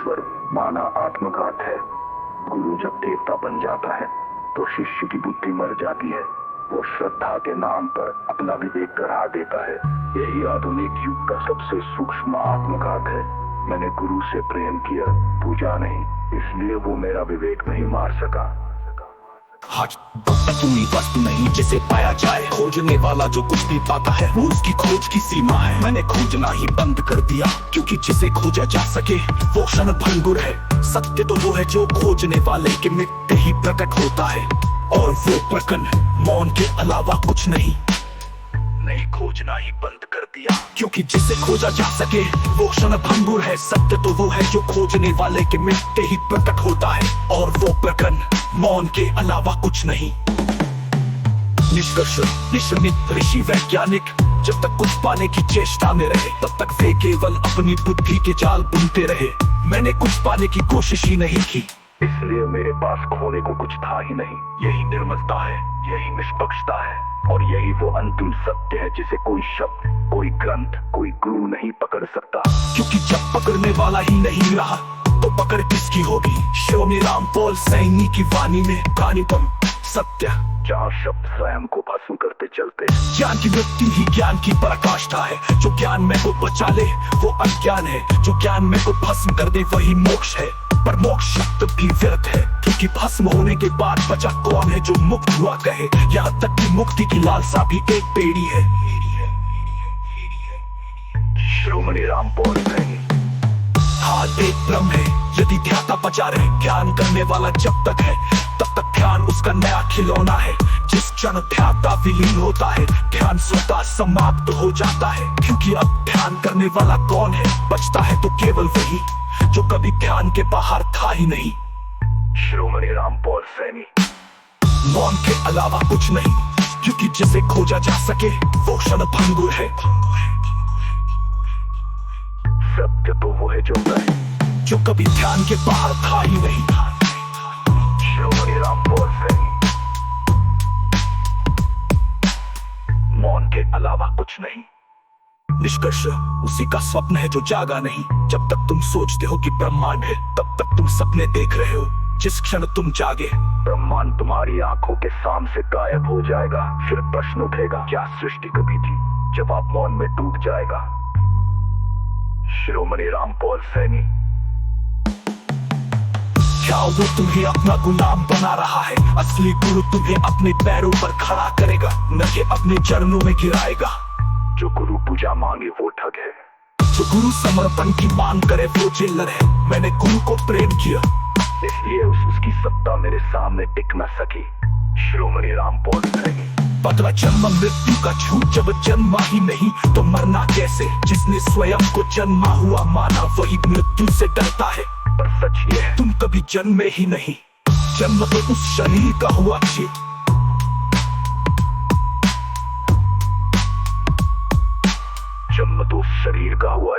ईश्वर माना आत्मघात है। गुरु जब देवता बन जाता है तो शिष्य की बुद्धि मर जाती है। वो श्रद्धा के नाम पर अपना विवेक गढ़ा देता है। यही आधुनिक युग का सबसे सूक्ष्म आत्मघात है। मैंने गुरु से प्रेम किया, पूजा नहीं, इसलिए वो मेरा विवेक नहीं मार सका। कोई वस्तु नहीं जिसे पाया जाए, खोजने वाला जो कुछ भी पाता है वो उसकी खोज की सीमा है। मैंने खोजना ही बंद कर दिया, क्योंकि जिसे खोजा जा सके वो क्षण भंगुर है। सत्य तो वो है जो खोजने वाले के मिटते ही प्रकट होता है, और वो प्रकन मौन के अलावा कुछ नहीं। नहीं खोजना ही बंद कर दिया, क्योंकि जिसे खोजा जा सके वो क्षण भंगुर है। सत्य तो वो है जो खोजने वाले के मिटते ही प्रकट होता है, और वो प्रकन मौन के अलावा कुछ नहीं। निष्कर्ष निश्चित ऋषि वैज्ञानिक जब तक कुछ पाने की चेष्टा में रहे तब तक वे केवल अपनी बुद्धि के जाल बुनते रहे। मैंने कुछ पाने की कोशिश ही नहीं की, इसलिए मेरे पास खोने को कुछ था ही नहीं। यही निर्मलता है, यही निष्पक्षता है, और यही वो अंतिम सत्य है जिसे कोई शब्द, कोई ग्रंथ, कोई गुरु नहीं पकड़ सकता। क्योंकि जब पकड़ने वाला ही नहीं रहा तो पकड़ किसकी होगी। श्री राम पॉल सैनी की वाणी में कानिपम सत्य, जहाँ शब्द स्वयं को भस्म करते चलते। ज्ञान की वृत्ति ही ज्ञान की पराकाष्ठा है। जो ज्ञान में को बचा ले वो अज्ञान है, जो ज्ञान में को भस्म कर दे वही मोक्ष है। पर मोक्ष शब्द भी व्यर्थ है, क्योंकि भस्म होने के बाद बचा कौन है जो मुक्त हुआ कहे। यहाँ तक कि मुक्ति की लालसा भी एक बेड़ी है। श्री राम पॉल सैनी हाल एक ब्रह्म है, यदि ध्याता बचा रहे। ज्ञान करने वाला जब तक है तब तक ध्यान उसका नया खिलौना है। जिस क्षण ध्याता विलीन होता है ध्यान स्वतः समाप्त हो जाता है। क्योंकि अब ध्यान करने वाला कौन है, बचता है तो केवल वही जो कभी ध्यान के बाहर था ही नहीं। श्री राम पॉल सैनी मौन के अलावा कुछ नहीं, क्योंकि जिसे खोजा जा सके वो क्षण भंगुर है। सत्य तो वो है जो कभी ध्यान के बाहर था ही नहीं। श्री राम पॉल सैनी मौन के अलावा कुछ नहीं। निष्कर्ष उसी का स्वप्न है जो जागा नहीं। जब तक तुम सोचते हो कि ब्रह्मांड है तब तक तुम सपने देख रहे हो। जिस क्षण तुम जागे ब्रह्मांड तुम्हारी आंखों के सामने से गायब हो जाएगा। फिर प्रश्न उठेगा, क्या सृष्टि कभी थी? जवाब मौन में टूट जाएगा। श्री राम पॉल सैनी क्या वो तुम्हें अपना गुलाम बना रहा है? असली गुरु तुम्हें अपने पैरों पर खड़ा करेगा, न कि अपने चरणों में गिराएगा। जो गुरु पूजा मांगे वो ठग है, जो गुरु समर्पण की मांग करे वो जेलर है। मैंने गुरु को प्रेम किया, इसलिए उसकी सत्ता मेरे सामने टिक न सकी। श्री राम पॉल सैनी बदला जन्म मृत्यु का झूठ, जब जन्मा ही नहीं तो मरना कैसे? जिसने स्वयं को जन्मा हुआ माना वही मृत्यु से डरता है। पर सच ये है तुम कभी जन्मे ही नहीं। जन्म तो उस शरीर का हुआ जन्म तो उस शरीर का हुआ